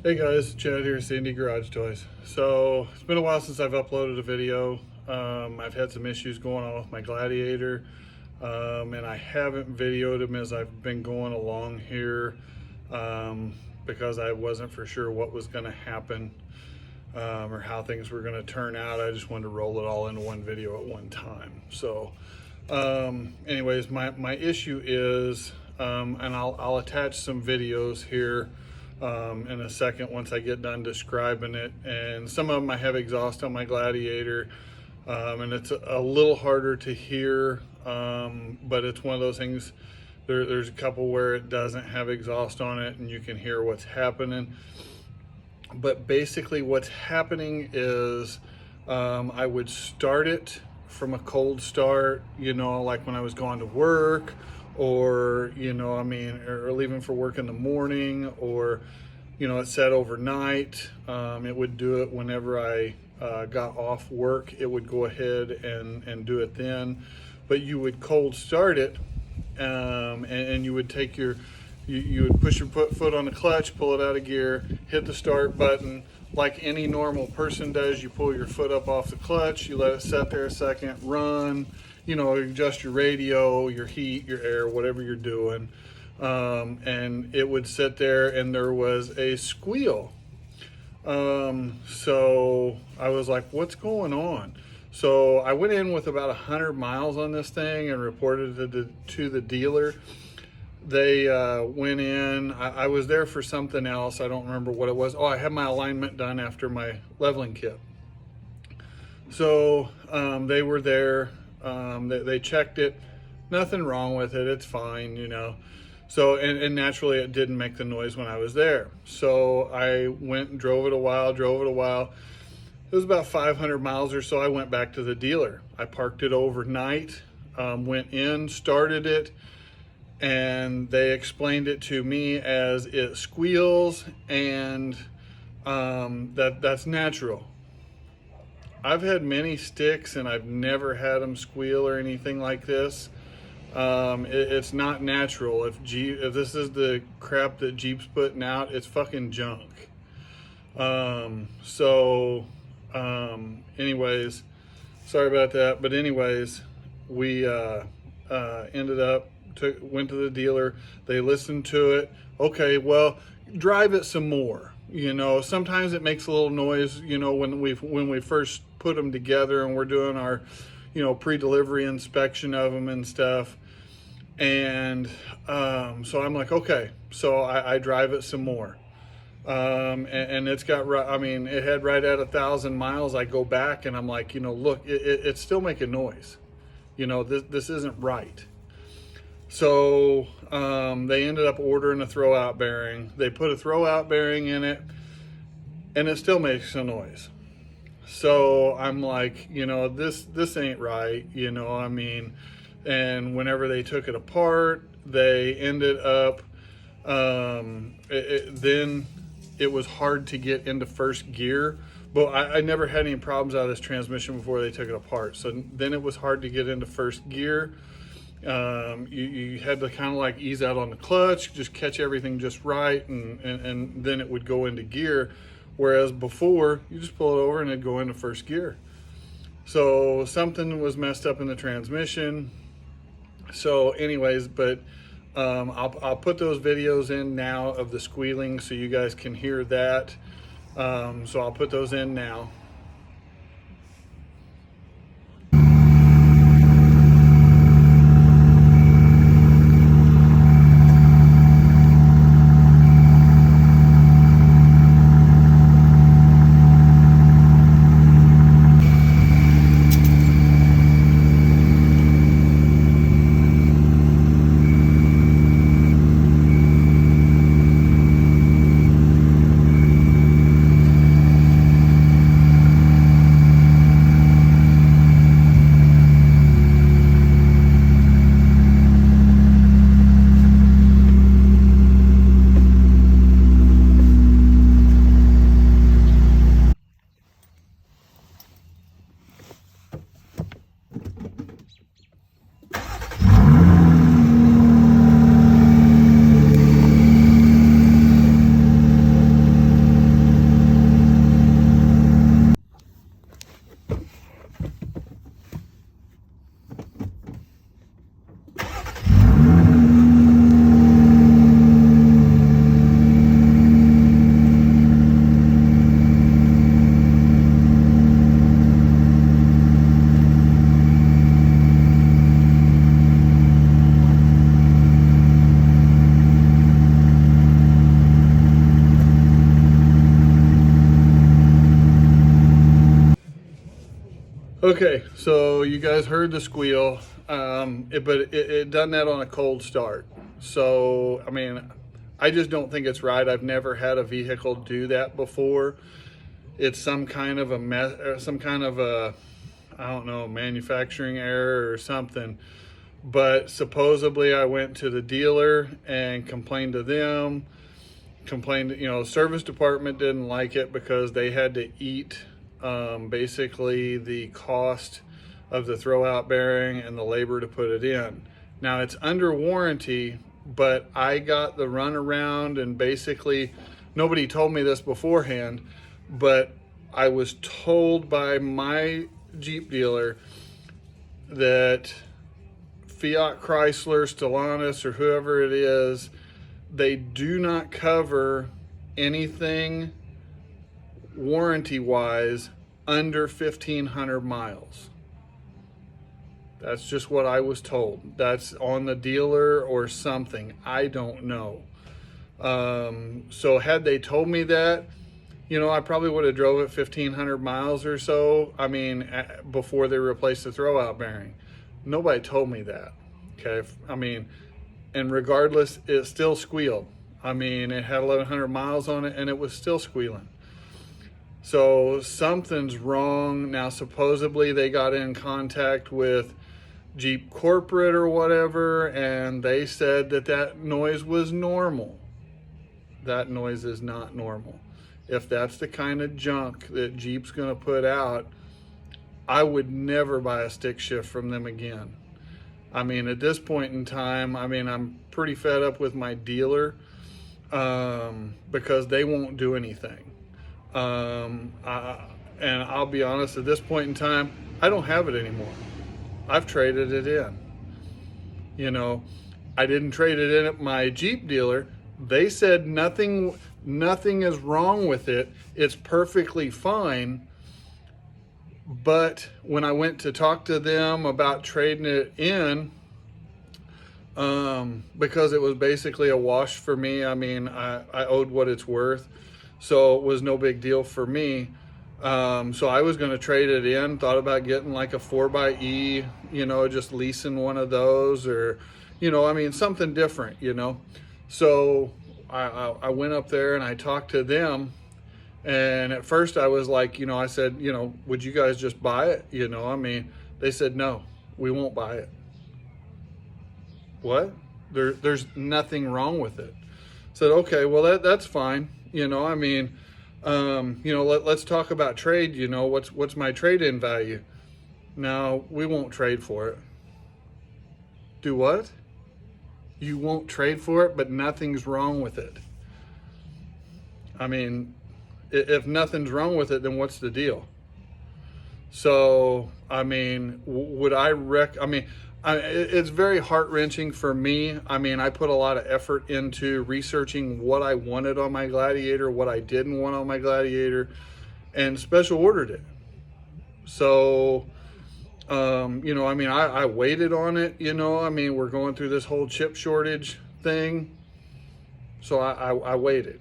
Hey guys, Chad here, Sandy Garage Toys. So it's been a while since I've uploaded a video. I've had some issues going on with my Gladiator, and I haven't videoed them as I've been going along here because I wasn't for sure what was going to happen or how things were going to turn out. I just wanted to roll it all into one video at one time. So anyways, my issue is, and I'll attach some videos here in a second once I get done describing it, and some of them I have exhaust on my Gladiator, and it's a little harder to hear, but it's one of those things. There's a couple where it doesn't have exhaust on it and you can hear what's happening, but basically what's happening is I would start it from a cold start, you know, like when I was going to work, or or leaving for work in the morning, or it said overnight. It would do it whenever I got off work. It would go ahead and do it then, but you would cold start it, and you would take you would push your foot on the clutch, pull it out of gear, hit the start button like any normal person does. You pull your foot up off the clutch, you let it sit there a second, run, adjust your radio, your heat, your air, whatever you're doing, and it would sit there and there was a squeal. So I was like, what's going on? So I went in with about 100 miles on this thing and reported it to the dealer. They went in. I was there for something else. I don't remember what it was. Oh, I had my alignment done after my leveling kit. So they were there. They checked it. Nothing wrong with it. It's fine, So, and naturally it didn't make the noise when I was there. So I went and drove it a while. It was about 500 miles or so. I went back to the dealer. I parked it overnight, went in, started it, and they explained it to me as it squeals, and that's natural. I've had many sticks and I've never had them squeal or anything like this. It's not natural. If this is the crap that Jeep's putting out, it's fucking junk. Anyways, sorry about that. But anyways, we ended up went to the dealer. They listened to it. Okay, well, drive it some more. Sometimes it makes a little noise, when we first put them together and we're doing our, pre-delivery inspection of them and stuff. And so I'm like, okay, so I drive it some more. And it's got, it had right at 1,000 miles. I go back and I'm like, look, it's still making noise. This isn't right. So they ended up ordering a throwout bearing. They put a throwout bearing in it, and it still makes a noise. So I'm like, this ain't right, and whenever they took it apart, they ended up, then it was hard to get into first gear. But I never had any problems out of this transmission before they took it apart. So then it was hard to get into first gear. You had to kind of like ease out on the clutch, just catch everything just right, and then it would go into gear. Whereas before, you just pull it over and it'd go into first gear. So something was messed up in the transmission. So anyways, but I'll put those videos in now of the squealing so you guys can hear that. So I'll put those in now. Okay, so you guys heard the squeal, but it done that on a cold start. So, I mean, I just don't think it's right. I've never had a vehicle do that before. It's some kind of a some kind of a, I don't know, manufacturing error or something. But supposedly I went to the dealer and complained to them. Complained, service department didn't like it because they had to eat basically the cost of the throwout bearing and the labor to put it in. Now it's under warranty, but I got the runaround, and basically nobody told me this beforehand, but I was told by my Jeep dealer that Fiat Chrysler, Stellantis, or whoever it is, they do not cover anything warranty wise under 1,500 miles. That's just what I was told. That's on the dealer or something. I don't know. So had they told me that, I probably would have drove it 1,500 miles or so. I mean, before they replaced the throwout bearing. Nobody told me that. Okay. I mean, and regardless, it still squealed. I mean, it had 1,100 miles on it and it was still squealing. So something's wrong. Now, supposedly they got in contact with Jeep corporate or whatever, and they said that that noise was normal. That noise is not normal. If that's the kind of junk that Jeep's gonna put out, I would never buy a stick shift from them again. I mean, at this point in time, I mean, I'm pretty fed up with my dealer because they won't do anything. And I'll be honest, at this point in time, I don't have it anymore. I've traded it in. I didn't trade it in at my Jeep dealer. They said nothing is wrong with it. It's perfectly fine. But when I went to talk to them about trading it in, because it was basically a wash for me, I mean, I owed what it's worth, so it was no big deal for me. So I was going to trade it in, thought about getting like a 4xe, just leasing one of those, or, I mean, something different, So I went up there and I talked to them. And at first I was like, I said, would you guys just buy it? I mean, they said, no, we won't buy it. What? There's nothing wrong with it. I said, okay, well, that's fine. I mean, let's talk about trade. What's my trade-in value? No, we won't trade for it. Do what? You won't trade for it, but nothing's wrong with it. I mean, if nothing's wrong with it, then what's the deal? So, I mean, would I it's very heart-wrenching for me. I mean, I put a lot of effort into researching what I wanted on my Gladiator, what I didn't want on my Gladiator, and special ordered it. So, I mean, I waited on it, I mean, we're going through this whole chip shortage thing. So I waited.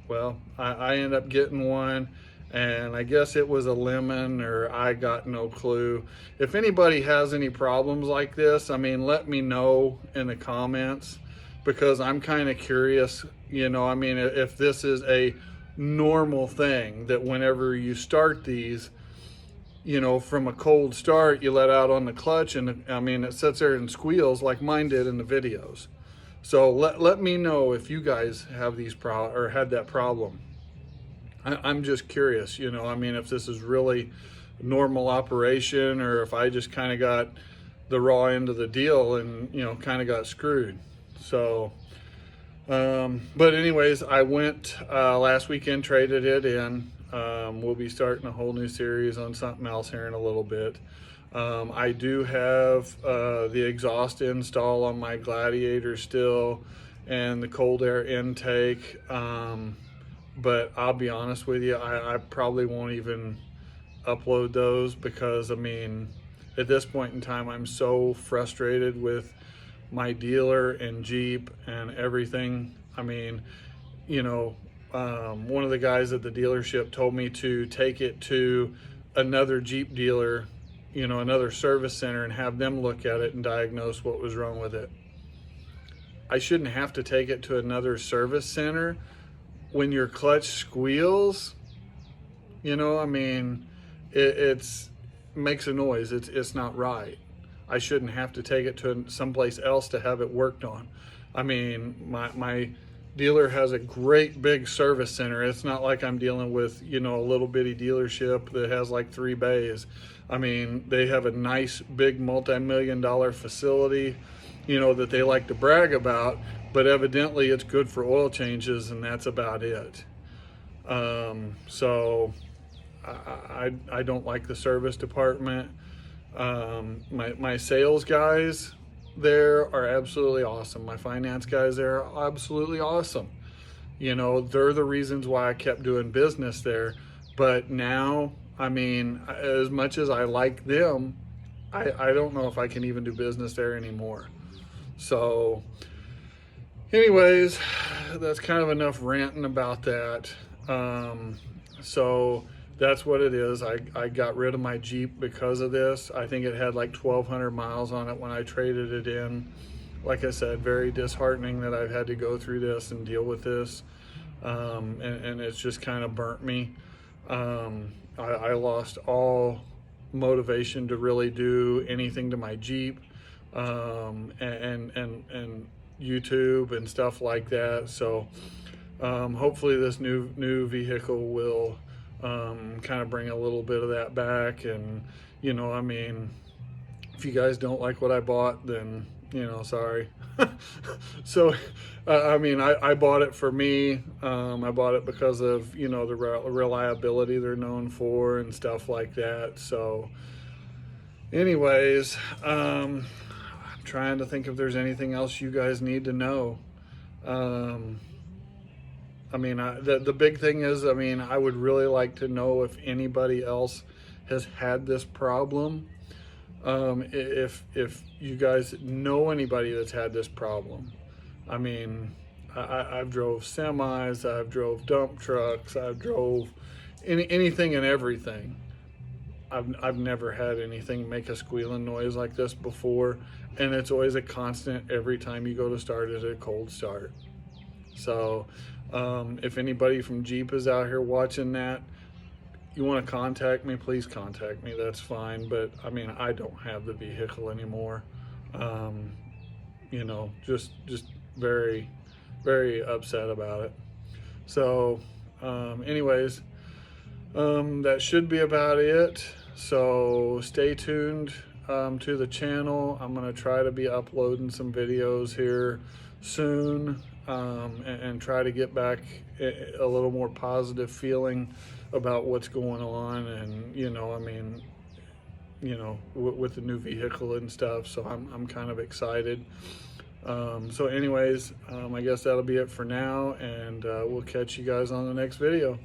Well, I ended up getting one, and I guess it was a lemon, or I got no clue. If anybody has any problems like this, I mean, let me know in the comments, because I'm kind of curious, I mean, if this is a normal thing that whenever you start these, from a cold start, you let out on the clutch, and I mean, it sits there and squeals like mine did in the videos. So let me know if you guys have these or had that problem. I'm just curious, I mean, if this is really normal operation, or if I just kind of got the raw end of the deal and, kind of got screwed. So, but anyways, I went last weekend, traded it in. We'll be starting a whole new series on something else here in a little bit. I do have the exhaust install on my Gladiator still, and the cold air intake, but I'll be honest with you, I probably won't even upload those, because I mean, at this point in time, I'm so frustrated with my dealer and Jeep and everything. I mean, one of the guys at the dealership told me to take it to another Jeep dealer, you know, another service center, and have them look at it and diagnose what was wrong with it. I shouldn't have to take it to another service center when your clutch squeals. You know, I mean, it's makes a noise. It's not right. I shouldn't have to take it to someplace else to have it worked on. I mean, my dealer has a great big service center. It's not like I'm dealing with, you know, a little bitty dealership that has like 3 bays. I mean, they have a nice big multi-million-dollar facility, you know, that they like to brag about, but evidently it's good for oil changes, and that's about it. So I don't like the service department. My sales guys there are absolutely awesome. My finance guys there are absolutely awesome. You know, they're the reasons why I kept doing business there. But now, I mean, as much as I like them, I don't know if I can even do business there anymore. So anyways, that's kind of enough ranting about that. So that's what it is. I got rid of my Jeep because of this. I think it had like 1,200 miles on it when I traded it in. Like I said, very disheartening that I've had to go through this and deal with this. And it's just kind of burnt me. I lost all motivation to really do anything to my Jeep, and YouTube and stuff like that. So hopefully this new vehicle will kind of bring a little bit of that back. And, you know, I mean, if you guys don't like what I bought, then, you know, sorry. So, I mean, I bought it for me. I bought it because of, you know, the reliability they're known for and stuff like that. So anyways, I'm trying to think if there's anything else you guys need to know. I mean, the big thing is, I mean, I would really like to know if anybody else has had this problem. If you guys know anybody that's had this problem. I mean, I've drove semis, I've drove dump trucks, I've drove anything and everything. I've never had anything make a squealing noise like this before, and it's always a constant every time you go to start it, a cold start. So if anybody from Jeep is out here watching that, you want to contact me, please contact me. That's fine. But I mean, I don't have the vehicle anymore. You know, just very, very upset about it. So anyways, that should be about it. So stay tuned to the channel. I'm going to try to be uploading some videos here soon, and try to get back a little more positive feeling about what's going on. And, you know, I mean, you know, with the new vehicle and stuff. So I'm kind of excited. So anyways, I guess that'll be it for now, and we'll catch you guys on the next video.